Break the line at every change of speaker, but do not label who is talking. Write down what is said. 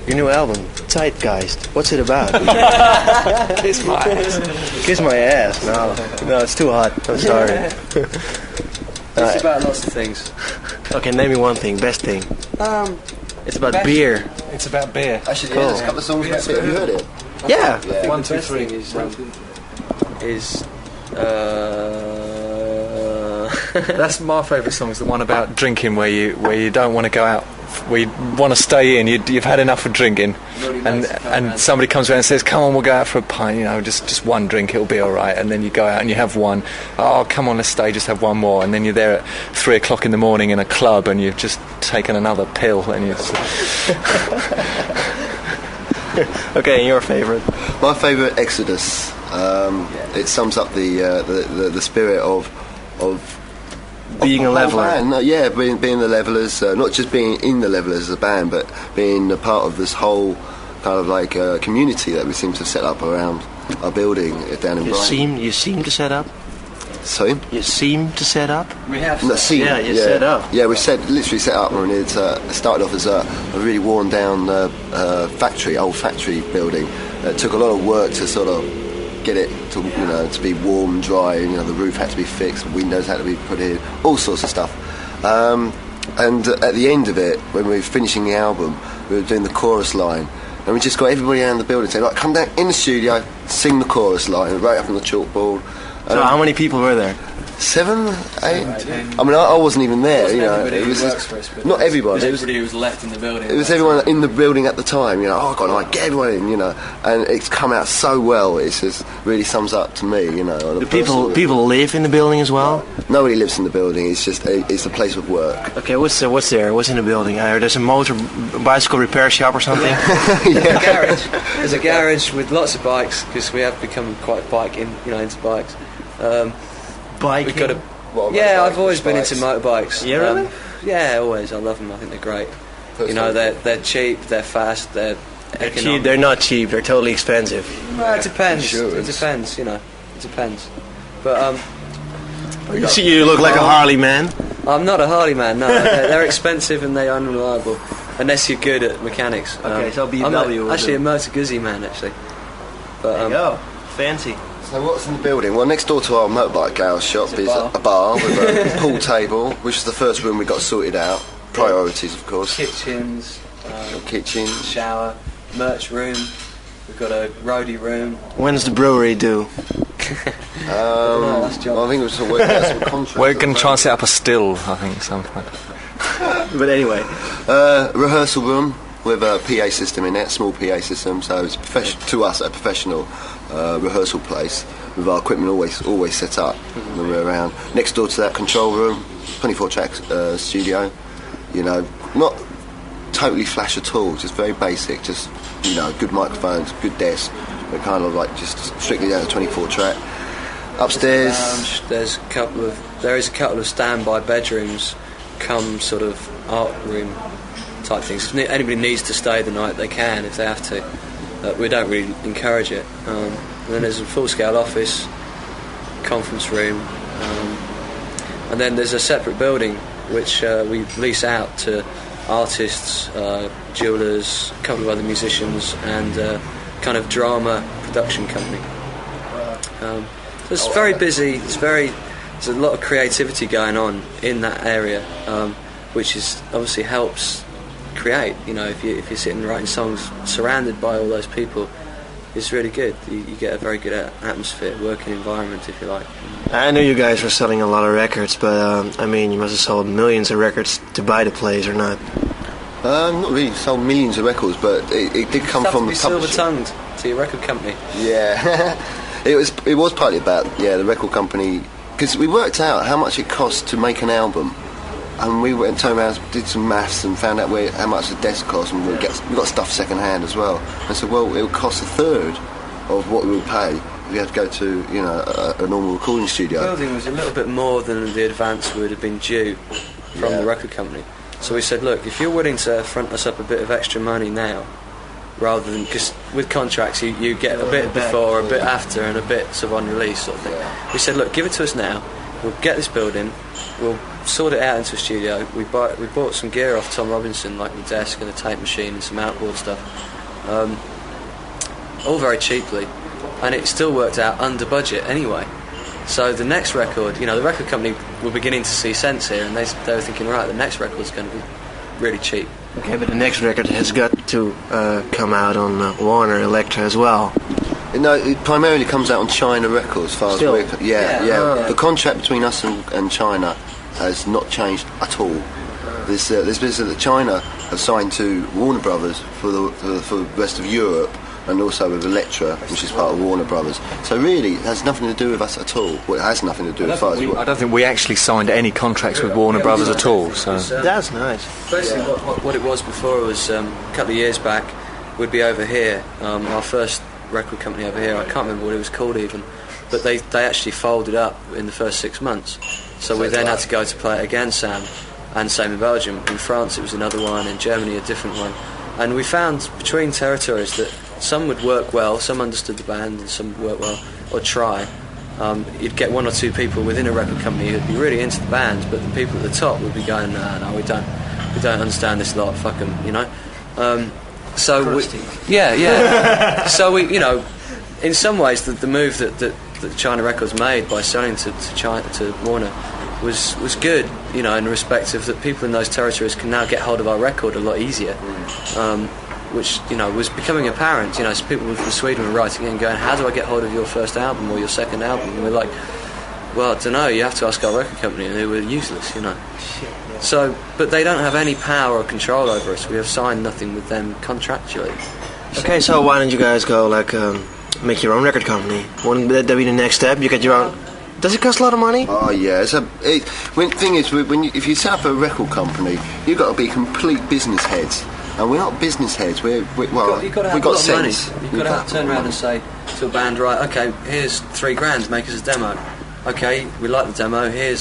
Your new album, Zeitgeist. What's it about?
Kiss my ass.
Kiss my ass. No, it's too hot. I'm sorry.
It's about lots of things.
Okay, name me one thing. Best thing. It's about beer.
It's about beer.
Actually, yeah, there's a couple of songs about beer. Have you heard it?
Yeah.
Yeah.
1, 2, 3. That's my favourite song. Is the one about drinking, where you don't want to go out, where you want to stay in. You've had enough of drinking, and somebody comes around and says, "Come on, we'll go out for a pint. You know, just one drink, it'll be all right." And then you go out and you have one. Oh, come on, let's stay. Just have one more. And then you're there at 3 o'clock in the morning in a club, and you've just taken another pill, and you.
Okay, and your favourite?
My favourite, Exodus. It sums up the spirit of
being a leveler.
Band. No, yeah, being the levelers, not just being in the levelers as a band, but being a part of this whole kind of like community that we seem to set up around our building down in Brighton.
You seem to set up?
Sorry?
You seem to set up?
We have.
Set up.
Yeah, we literally set up, and it started off as a really worn down old factory building. It took a lot of work to sort of get it to be warm, dry. The roof had to be fixed, windows had to be put in, all sorts of stuff. And at the end of it, when we were finishing the album, we were doing the chorus line, and we just got everybody around the building saying, "Right, come down in the studio, sing the chorus line," right up on the chalkboard.
So how many people were there?
7, 8. I mean, I wasn't even there.
It was
not everybody.
It was everybody who was left in the building.
It was everyone in the building at the time. Oh God, get everyone in. And it's come out so well. It just really sums up to me.
Do people live in the building as well?
Nobody lives in the building. It's just it's a place of work.
Okay, what's there? What's in the building? There's a bicycle repair shop or something.
Yeah. Garage. There's a garage with lots of bikes because we have become quite into bikes.
Bike.
We've got I've always been into motorbikes.
Yeah, really?
Yeah, always. I love them. I think they're great. They're cheap. They're fast. They're
cheap. They're not cheap. They're totally expensive.
Well, it depends. It depends. It depends. But
you look like a Harley man.
I'm not a Harley man. No, they're expensive and they're unreliable unless you're good at mechanics.
Okay, so BMW.
I'm actually a Motor Guzzi man, actually. But
there you go. Fancy.
So what's in the building? Well, next door to our motorbike garage shop is a bar with a pool table, which is the first room we got sorted out. Priorities, of course.
Kitchens.
Kitchen.
Shower. Merch room. We've got a roadie room.
When's the brewery due?
I think it was some contract.
We're going to try and set up a still, I think, at some point.
But anyway.
Rehearsal room with a PA system in it, small PA system, so it's to us a professional rehearsal place with our equipment always set up when we're around. Next door to that, control room, 24-track studio. Not totally flash at all, just very basic, just good microphones, good desk, but kind of like just strictly down to 24-track. Upstairs,
there is a couple of standby bedrooms, come sort of art room type things. If anybody needs to stay the night, they can if they have to. We don't really encourage it. And then there's a full-scale office, conference room, and then there's a separate building which we lease out to artists, jewellers, a couple of other musicians, and kind of drama production company. So it's very busy. There's a lot of creativity going on in that area, which is obviously helps create. If you're sitting writing songs surrounded by all those people, it's really good. You get a very good atmosphere, working environment, if you like.
I know you guys were selling a lot of records, but you must have sold millions of records to buy the place, or not?
Not really sold millions of records, but it did come from the publisher.
Silver-tongued to your record company.
Yeah, it was partly about the record company, because we worked out how much it cost to make an album. And we went and turned around, did some maths, and found out how much the desk cost, and we got stuff second hand as well. And said, well, it would cost a third of what we would pay if we had to go to a normal recording studio.
The building was a little bit more than the advance would have been due from the record company. So we said, look, if you're willing to front us up a bit of extra money now, rather than, because with contracts you get a bit before, a bit after, and a bit sort of on release sort of thing. We said, look, give it to us now. We'll get this building. we'll sort it out into a studio. We bought some gear off Tom Robinson, like the desk and a tape machine and some outboard stuff, all very cheaply, and it still worked out under budget anyway. So the next record, the record company were beginning to see sense here, and they were thinking, right, the next record's going to be really cheap.
Okay, but the next record has got to come out on Warner Elektra as well.
No, it primarily comes out on China Records. As far as
Still?
The contract between us and China has not changed at all. There's business that China have signed to Warner Brothers for the rest of Europe, and also with Elektra, which is part of Warner Brothers. So really, it has nothing to do with us at all. Well, it has nothing to do as far as...
I don't think we actually signed any contracts with Warner Brothers at all. So
That's nice.
Basically, what it was before was a couple of years back, we'd be over here, our first record company over here, I can't remember what it was called even, but they actually folded up in the first 6 months. So we then had to go to play it again, Sam, and same in Belgium. In France it was another one, in Germany a different one. And we found between territories that some would work well, some understood the band and some would work well, or try. You'd get one or two people within a record company who'd be really into the band, but the people at the top would be going, no, we don't understand this lot, fuck them, So so we, in some ways, the move that China Records made by selling to Warner was good, in respect of that people in those territories can now get hold of our record a lot easier, which was becoming apparent. So people from Sweden were writing in going, how do I get hold of your first album or your second album? And we're like, well, I don't know, you have to ask our record company, and they were useless, So, but they don't have any power or control over us. We have signed nothing with them contractually.
Okay, so why don't you guys go make your own record company? Wouldn't that be the next step? You get your own. Does it cost a lot of money?
Oh yeah, thing is, if you set up a record company, you've got to be complete business heads, and we're not business heads. We've got sense.
You've got to turn around and say to a band, right, okay, here's $3,000, make us a demo. Okay, we like the demo, here's